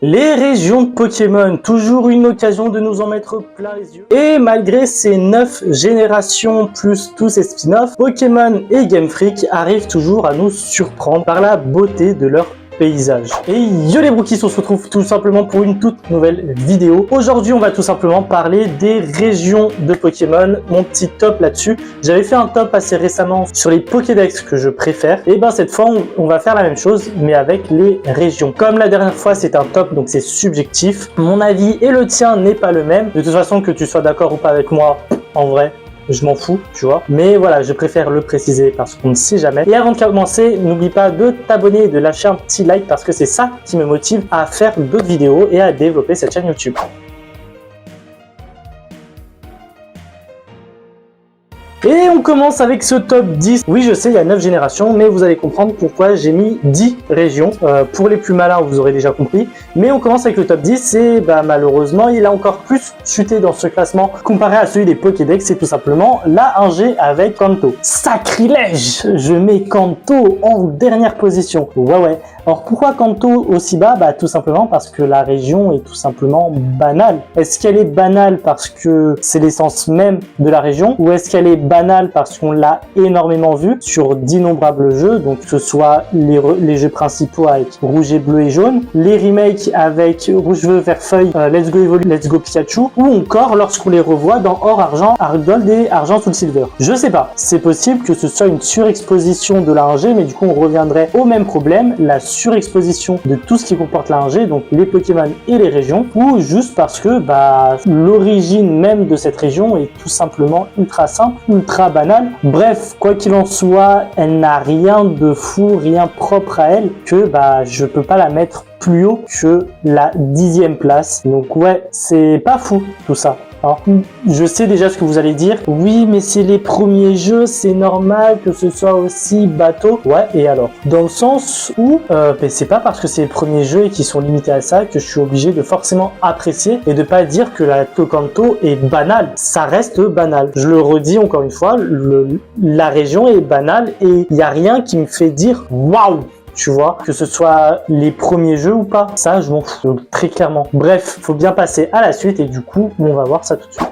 Les régions de Pokémon, toujours une occasion de nous en mettre plein les yeux. Et malgré ces 9 générations plus tous ces spin-offs, Pokémon et Game Freak arrivent toujours à nous surprendre par la beauté de leur paysage. Et yo les brookies, on se retrouve tout simplement pour une toute nouvelle vidéo. Aujourd'hui, on va tout simplement parler des régions de Pokémon, mon petit top là-dessus. J'avais fait un top assez récemment sur les Pokédex que je préfère. Et ben cette fois, on va faire la même chose, mais avec les régions. Comme la dernière fois, c'est un top, donc c'est subjectif. Mon avis et le tien n'est pas le même. De toute façon, que tu sois d'accord ou pas avec moi, en vrai, je m'en fous, tu vois. Mais voilà, je préfère le préciser parce qu'on ne sait jamais. Et avant de commencer, n'oublie pas de t'abonner et de lâcher un petit like parce que c'est ça qui me motive à faire d'autres vidéos et à développer cette chaîne YouTube. Et on commence avec ce top 10. Oui, je sais, il y a 9 générations, mais vous allez comprendre pourquoi j'ai mis 10 régions. Pour les plus malins, vous aurez déjà compris. Mais on commence avec le top 10 et malheureusement, il a encore plus chuté dans ce classement comparé à celui des Pokédex. C'est tout simplement la 1G avec Kanto. Sacrilège! Je mets Kanto en dernière position. Ouais. Alors pourquoi Kanto aussi bas? Tout simplement parce que la région est tout simplement banale. Est-ce qu'elle est banale parce que c'est l'essence même de la région? Ou est-ce qu'elle est banale parce qu'on l'a énormément vu sur d'innombrables jeux, donc que ce soit les jeux principaux avec rouge et bleu et jaune, les remakes avec rouge, vert, feuille, Let's Go Evolu, Let's Go Pikachu, ou encore lorsqu'on les revoit dans Or, Argent, Arc Gold et Argent Soul Silver. Je sais pas, c'est possible que ce soit une surexposition de la 1G, mais du coup on reviendrait au même problème, la surexposition de tout ce qui comporte la 1G, donc les Pokémon et les régions, ou juste parce que l'origine même de cette région est tout simplement ultra simple, ultra banale. Bref, quoi qu'il en soit, elle n'a rien de fou, rien propre à elle, que je peux pas la mettre plus haut que la 10e place. Donc ouais, c'est pas fou tout ça. Alors, je sais déjà ce que vous allez dire. Oui, mais c'est les premiers jeux, c'est normal que ce soit aussi bateau. Ouais, et alors? Dans le sens où, c'est pas parce que c'est les premiers jeux et qu'ils sont limités à ça que je suis obligé de forcément apprécier et de pas dire que la Kanto est banale. Ça reste banal. Je le redis encore une fois, la région est banale et il y a rien qui me fait dire waouh! Tu vois, que ce soit les premiers jeux ou pas, ça je m'en fous, donc, très clairement. Bref, faut bien passer à la suite et du coup, on va voir ça tout de suite.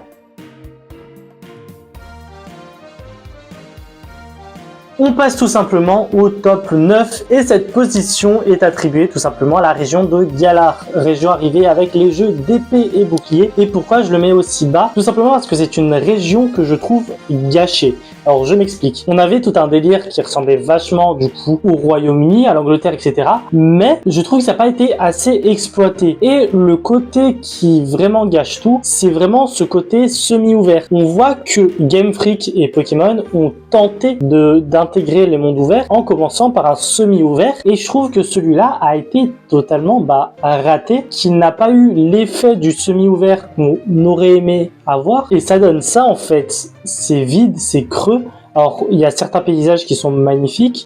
On passe tout simplement au top 9 et cette position est attribuée tout simplement à la région de Galar, région arrivée avec les jeux d'épée et bouclier. Et pourquoi je le mets aussi bas? Tout simplement parce que c'est une région que je trouve gâchée. Alors je m'explique. On avait tout un délire qui ressemblait vachement du coup au Royaume-Uni, à l'Angleterre, etc. Mais je trouve que ça n'a pas été assez exploité. Et le côté qui vraiment gâche tout, c'est vraiment ce côté semi-ouvert. On voit que Game Freak et Pokémon ont tenté d'intégrer les mondes ouverts en commençant par un semi-ouvert. Et je trouve que celui-là a été totalement raté, qu'il n'a pas eu l'effet du semi-ouvert qu'on aurait aimé avoir. Et ça donne ça en fait. C'est vide, c'est creux. Alors, il y a certains paysages qui sont magnifiques,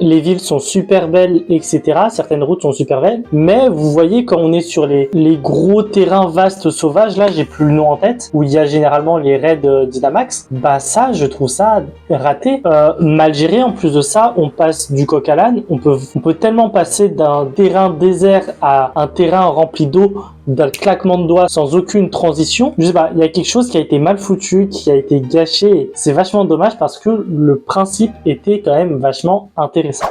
les villes sont super belles, etc. Certaines routes sont super belles, mais vous voyez quand on est sur les gros terrains vastes sauvages, là j'ai plus le nom en tête, où il y a généralement les raids Dynamax, ça je trouve ça raté, mal géré. En plus de ça, on passe du coq à l'âne, on peut tellement passer d'un terrain désert à un terrain rempli d'eau d'un claquement de doigts sans aucune transition. Je sais pas, il y a quelque chose qui a été mal foutu, qui a été gâché. C'est vachement dommage parce que le principe était quand même vachement intéressant.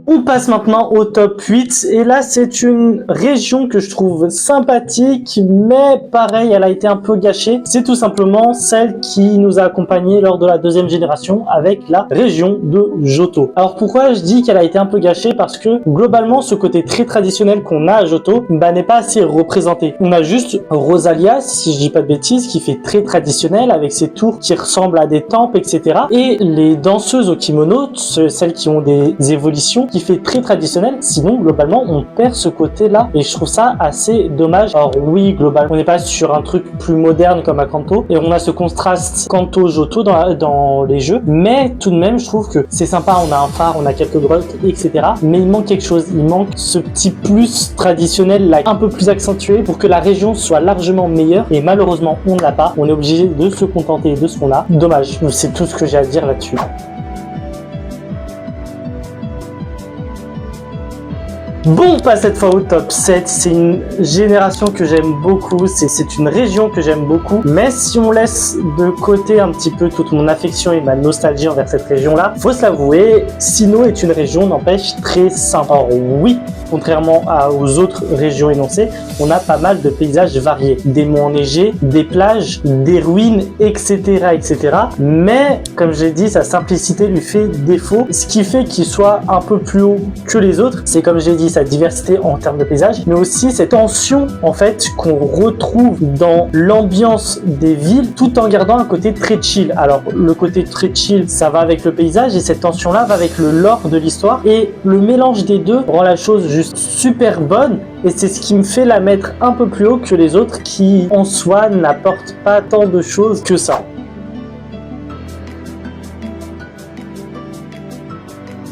On passe maintenant au top 8 et là c'est une région que je trouve sympathique mais pareil elle a été un peu gâchée. C'est tout simplement celle qui nous a accompagnés lors de la 2e génération avec la région de Johto. Alors pourquoi je dis qu'elle a été un peu gâchée? Parce que globalement ce côté très traditionnel qu'on a à Johto n'est pas assez représenté. On a juste Rosalia, si je dis pas de bêtises, qui fait très traditionnel avec ses tours qui ressemblent à des temples, etc. Et les danseuses au kimono, celles qui ont des évolutions, qui fait très traditionnel. Sinon, globalement, on perd ce côté-là et je trouve ça assez dommage. Alors oui, globalement, on n'est pas sur un truc plus moderne comme à Kanto et on a ce contraste Kanto-Johto dans les jeux, mais tout de même, je trouve que c'est sympa. On a un phare, on a quelques grottes, etc. Mais il manque quelque chose. Il manque ce petit plus traditionnel là, un peu plus accentué pour que la région soit largement meilleure et malheureusement, on ne l'a pas. On est obligé de se contenter de ce qu'on a. Dommage. C'est tout ce que j'ai à dire là-dessus. Bon, on passe cette fois au top 7. C'est une génération que j'aime beaucoup, c'est une région que j'aime beaucoup. Mais si on laisse de côté un petit peu toute mon affection et ma nostalgie envers cette région-là, faut se l'avouer, Sinnoh est une région, n'empêche, très simple. Or oui, contrairement aux autres régions énoncées, on a pas mal de paysages variés. Des monts enneigés, des plages, des ruines, etc. etc. Mais, comme j'ai dit, sa simplicité lui fait défaut. Ce qui fait qu'il soit un peu plus haut que les autres, c'est comme j'ai dit, sa diversité en termes de paysages, mais aussi cette tension en fait qu'on retrouve dans l'ambiance des villes, tout en gardant un côté très chill. Alors le côté très chill, ça va avec le paysage, et cette tension là va avec le lore de l'histoire, et le mélange des deux rend la chose juste super bonne, et c'est ce qui me fait la mettre un peu plus haut que les autres qui en soi n'apportent pas tant de choses que ça.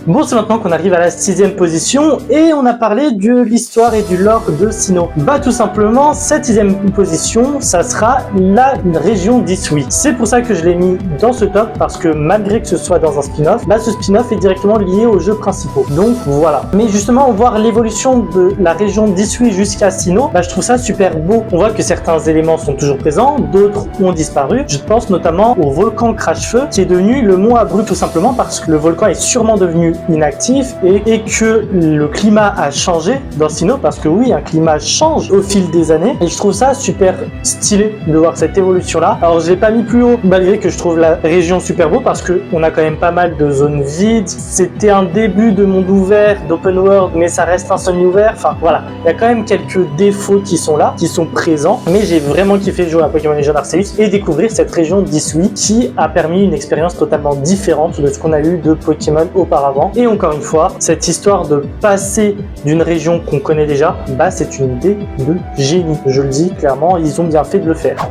Bon, c'est maintenant qu'on arrive à la 6e position et on a parlé de l'histoire et du lore de Sinnoh. Bah tout simplement, cette 6e position, ça sera la région d'Hisui. C'est pour ça que je l'ai mis dans ce top, parce que malgré que ce soit dans un spin-off, bah ce spin-off est directement lié aux jeux principaux. Donc voilà. Mais justement, voir l'évolution de la région d'Hisui jusqu'à Sinnoh, bah je trouve ça super beau. On voit que certains éléments sont toujours présents, d'autres ont disparu. Je pense notamment au volcan Crash-Feu, qui est devenu le mont Abru tout simplement parce que le volcan est sûrement devenu inactif et que le climat a changé dans Sinnoh, parce que oui, un climat change au fil des années, et je trouve ça super stylé de voir cette évolution là. Alors je l'ai pas mis plus haut malgré que je trouve la région super beau, parce que on a quand même pas mal de zones vides. C'était un début de monde ouvert, d'open world, mais ça reste un semi-ouvert. Enfin voilà, il y a quand même quelques défauts qui sont là, qui sont présents, mais j'ai vraiment kiffé jouer à Pokémon Legends Arceus et découvrir cette région d'Hisui qui a permis une expérience totalement différente de ce qu'on a eu de Pokémon auparavant. Et encore une fois, cette histoire de passer d'une région qu'on connaît déjà, bah c'est une idée de génie. Je le dis clairement, ils ont bien fait de le faire.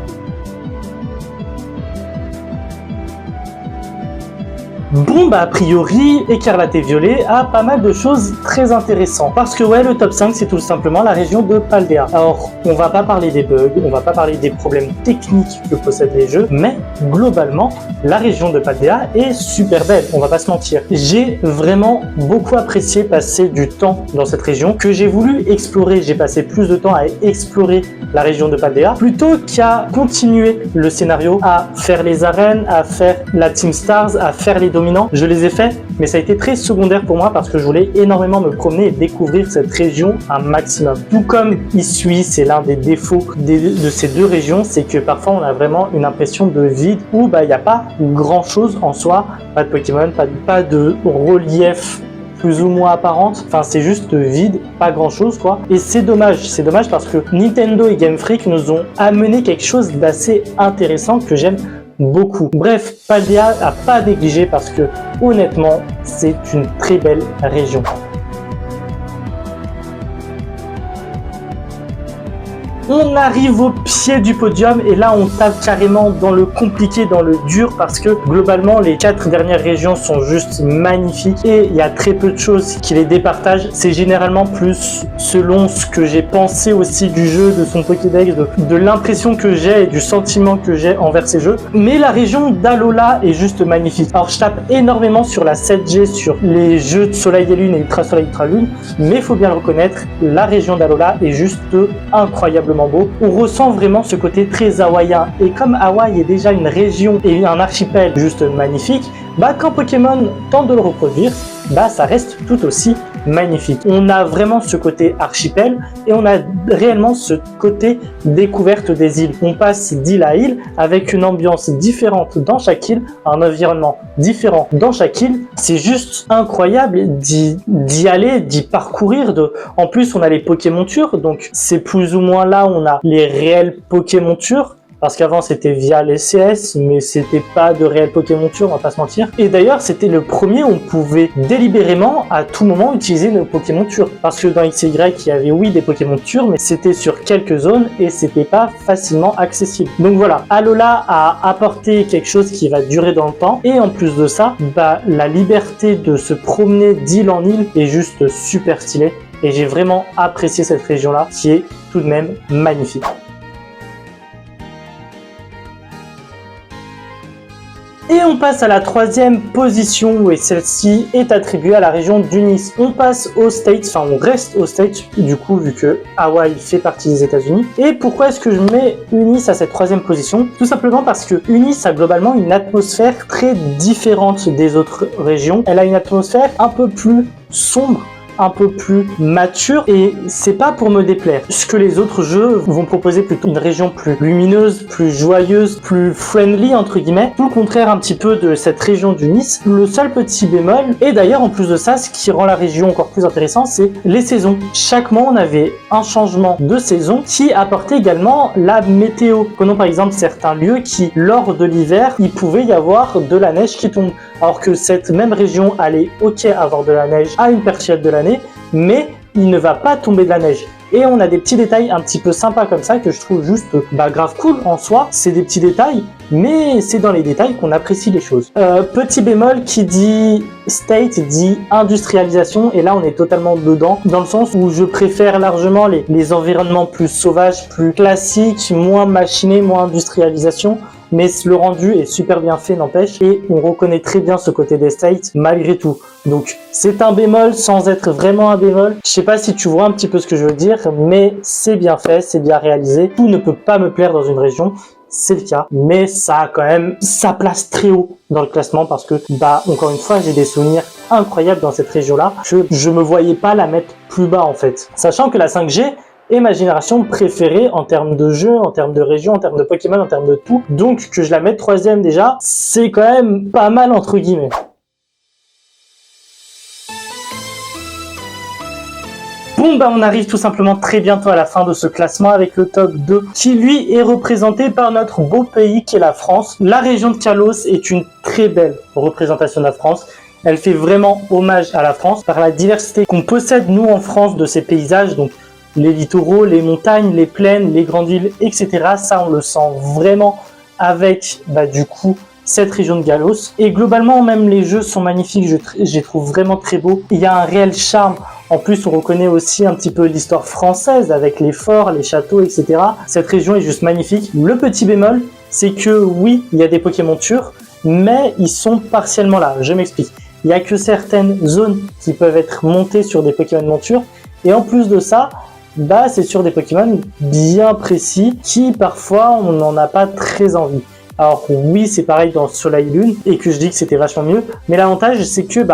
Bon bah a priori, Écarlate et Violet a pas mal de choses très intéressantes. Parce que ouais, le top 5 c'est tout simplement la région de Paldea. Alors, on va pas parler des bugs, on va pas parler des problèmes techniques que possèdent les jeux, mais globalement, la région de Paldea est super belle, on va pas se mentir. J'ai vraiment beaucoup apprécié passer du temps dans cette région, que j'ai voulu explorer. J'ai passé plus de temps à explorer la région de Paldea, plutôt qu'à continuer le scénario, à faire les arènes, à faire la Team Stars, à faire les dominants. Je les ai faits, mais ça a été très secondaire pour moi parce que je voulais énormément me promener et découvrir cette région un maximum. Tout comme Hisui, c'est l'un des défauts de ces deux régions, c'est que parfois on a vraiment une impression de vide où il n'y a pas grand chose en soi, pas de Pokémon, pas de relief plus ou moins apparente, enfin c'est juste vide, pas grand chose quoi, et c'est dommage parce que Nintendo et Game Freak nous ont amené quelque chose d'assez intéressant que j'aime beaucoup. Bref, Paldea à pas négliger parce que honnêtement c'est une très belle région. On arrive au pied du podium et là on tape carrément dans le compliqué, dans le dur, parce que globalement les 4 dernières régions sont juste magnifiques et il y a très peu de choses qui les départagent. C'est généralement plus selon ce que j'ai pensé aussi du jeu, de son Pokédex, de l'impression que j'ai et du sentiment que j'ai envers ces jeux. Mais la région d'Alola est juste magnifique. Alors je tape énormément sur la 7G, sur les jeux de Soleil et Lune et Ultra Soleil Ultra Lune, mais il faut bien le reconnaître, la région d'Alola est juste incroyablement beau. On ressent vraiment ce côté très hawaïen, et comme Hawaï est déjà une région et un archipel juste magnifique, bah quand Pokémon tente de le reproduire, bah ça reste tout aussi magnifique. On a vraiment ce côté archipel et on a réellement ce côté découverte des îles. On passe d'île à île avec une ambiance différente dans chaque île, un environnement différent dans chaque île. C'est juste incroyable d'y aller, d'y parcourir. En plus, on a les Pokémontures, donc c'est plus ou moins là où on a les réels Pokémontures. Parce qu'avant c'était via les CS, mais c'était pas de réel Pokémonture, on va pas se mentir. Et d'ailleurs c'était le premier où on pouvait délibérément à tout moment utiliser nos Pokémontures. Parce que dans XY il y avait oui des Pokémontures, mais c'était sur quelques zones et c'était pas facilement accessible. Donc voilà, Alola a apporté quelque chose qui va durer dans le temps. Et en plus de ça, bah la liberté de se promener d'île en île est juste super stylée. Et j'ai vraiment apprécié cette région-là qui est tout de même magnifique. Et on passe à la troisième position et celle-ci est attribuée à la région d'Unis. On passe aux States, enfin on reste aux States du coup vu que Hawaï fait partie des États-Unis. Et pourquoi est-ce que je mets Unis à cette troisième position? Tout simplement parce que Unis a globalement une atmosphère très différente des autres régions. Elle a une atmosphère un peu plus sombre, un peu plus mature et c'est pas pour me déplaire. Ce que les autres jeux vont proposer plutôt une région plus lumineuse, plus joyeuse, plus friendly entre guillemets. Tout le contraire un petit peu de cette région du Nice. Le seul petit bémol, et d'ailleurs en plus de ça, ce qui rend la région encore plus intéressante, c'est les saisons. Chaque mois on avait un changement de saison qui apportait également la météo. Prenons par exemple certains lieux qui, lors de l'hiver, il pouvait y avoir de la neige qui tombe. Alors que cette même région allait ok avoir de la neige à une période de l'année, mais il ne va pas tomber de la neige. Et on a des petits détails un petit peu sympas comme ça que je trouve juste grave cool en soi. C'est des petits détails, mais c'est dans les détails qu'on apprécie les choses. Petit bémol, qui dit state dit industrialisation, et là on est totalement dedans, dans le sens où je préfère largement les environnements plus sauvages, plus classiques, moins machinés, moins industrialisation. Mais le rendu est super bien fait, n'empêche, et on reconnaît très bien ce côté des States malgré tout. Donc c'est un bémol sans être vraiment un bémol. Je sais pas si tu vois un petit peu ce que je veux dire, mais c'est bien fait, c'est bien réalisé. Tout ne peut pas me plaire dans une région, c'est le cas, mais ça a quand même sa place très haut dans le classement parce que, encore une fois, j'ai des souvenirs incroyables dans cette région-là. Je me voyais pas la mettre plus bas en fait. Sachant que la 5G est ma génération préférée en termes de jeu, en termes de région, en termes de Pokémon, en termes de tout. Donc que je la mette troisième déjà, c'est quand même pas mal entre guillemets. Bon on arrive tout simplement très bientôt à la fin de ce classement avec le top 2 qui lui est représenté par notre beau pays qui est la France. La région de Kalos est une très belle représentation de la France. Elle fait vraiment hommage à la France par la diversité qu'on possède nous en France de ces paysages, donc les littoraux, les montagnes, les plaines, les grandes villes, etc. Ça, on le sent vraiment avec, du coup, cette région de Kalos. Et globalement, même les jeux sont magnifiques, je les trouve vraiment très beaux. Il y a un réel charme. En plus, on reconnaît aussi un petit peu l'histoire française avec les forts, les châteaux, etc. Cette région est juste magnifique. Le petit bémol, c'est que oui, il y a des Pokémon monture, mais ils sont partiellement là. Je m'explique. Il n'y a que certaines zones qui peuvent être montées sur des Pokémon monture. Et en plus de ça, c'est sur des Pokémon bien précis qui parfois on n'en a pas très envie. Alors oui, c'est pareil dans Soleil Lune et que je dis que c'était vachement mieux, mais l'avantage c'est que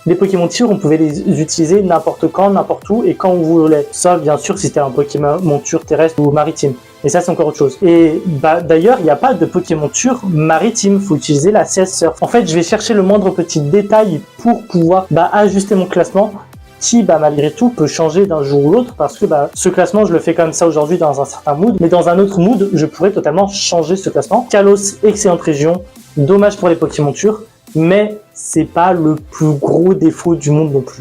les Pokémon monture, on pouvait les utiliser n'importe quand, n'importe où et quand on voulait. Sauf bien sûr si c'était un Pokémon monture terrestre ou maritime. Et ça c'est encore autre chose. Et d'ailleurs, il n'y a pas de Pokémon monture maritime, faut utiliser la CS Surf. En fait, je vais chercher le moindre petit détail pour pouvoir ajuster mon classement, qui malgré tout peut changer d'un jour ou l'autre parce que ce classement je le fais comme ça aujourd'hui dans un certain mood, mais dans un autre mood je pourrais totalement changer ce classement. Kalos, excellente région, dommage pour les Pokémon montures, mais c'est pas le plus gros défaut du monde non plus.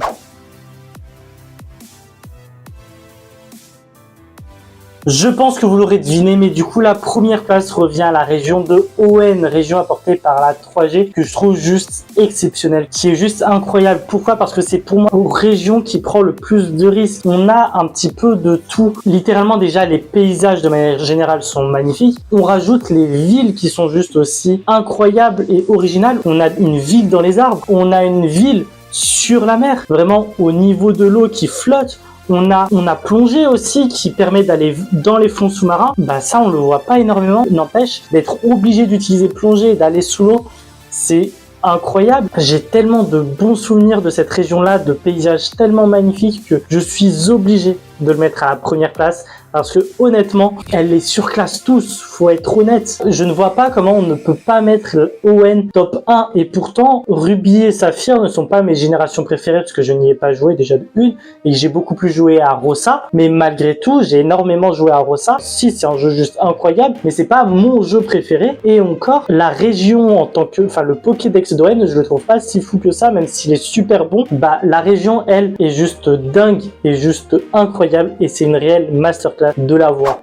Je pense que vous l'aurez deviné, mais du coup la première place revient à la région de Hoenn, région apportée par la 3G, que je trouve juste exceptionnelle, qui est juste incroyable. Pourquoi? Parce que c'est pour moi une région qui prend le plus de risques. On a un petit peu de tout. Littéralement déjà les paysages de manière générale sont magnifiques. On rajoute les villes qui sont juste aussi incroyables et originales. On a une ville dans les arbres, on a une ville sur la mer, vraiment au niveau de l'eau qui flotte. On a plongé aussi qui permet d'aller dans les fonds sous-marins. Ça on le voit pas énormément. N'empêche d'être obligé d'utiliser plongée et d'aller sous l'eau, c'est incroyable. J'ai tellement de bons souvenirs de cette région-là, de paysages tellement magnifiques que je suis obligé de le mettre à la première place parce que honnêtement, elle les surclasse tous, faut être honnête. Je ne vois pas comment on ne peut pas mettre Hoenn top 1 et pourtant Ruby et Saphir ne sont pas mes générations préférées parce que je n'y ai pas joué déjà de une et j'ai beaucoup plus joué à Rossa, mais malgré tout, j'ai énormément joué à Rossa. Si, c'est un jeu juste incroyable, mais c'est pas mon jeu préféré et encore la région en tant que, le Pokédex d'Hoenn, je le trouve pas si fou que ça, même s'il est super bon. La région, elle, est juste dingue et juste incroyable et c'est une réelle masterclass de la voix.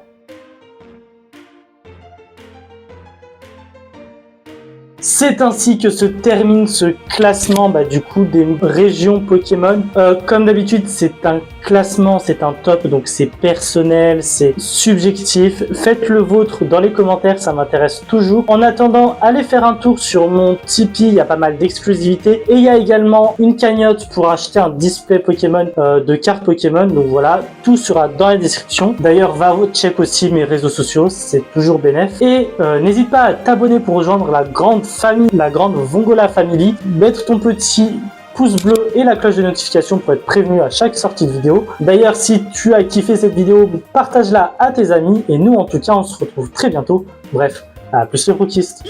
C'est ainsi que se termine ce classement du coup des régions Pokémon. Comme d'habitude, c'est un classement, c'est un top, donc c'est personnel, c'est subjectif. Faites le vôtre dans les commentaires, ça m'intéresse toujours. En attendant, allez faire un tour sur mon Tipeee, il y a pas mal d'exclusivités. Et il y a également une cagnotte pour acheter un display Pokémon de cartes Pokémon. Donc voilà, tout sera dans la description. D'ailleurs, va check aussi mes réseaux sociaux, c'est toujours bénéf. Et n'hésite pas à t'abonner pour rejoindre la grande famille, la grande Vongola Family. Mettre ton petit pouce bleu et la cloche de notification pour être prévenu à chaque sortie de vidéo. D'ailleurs, si tu as kiffé cette vidéo, partage-la à tes amis. Et nous, en tout cas, on se retrouve très bientôt. Bref, à plus les Brookistes.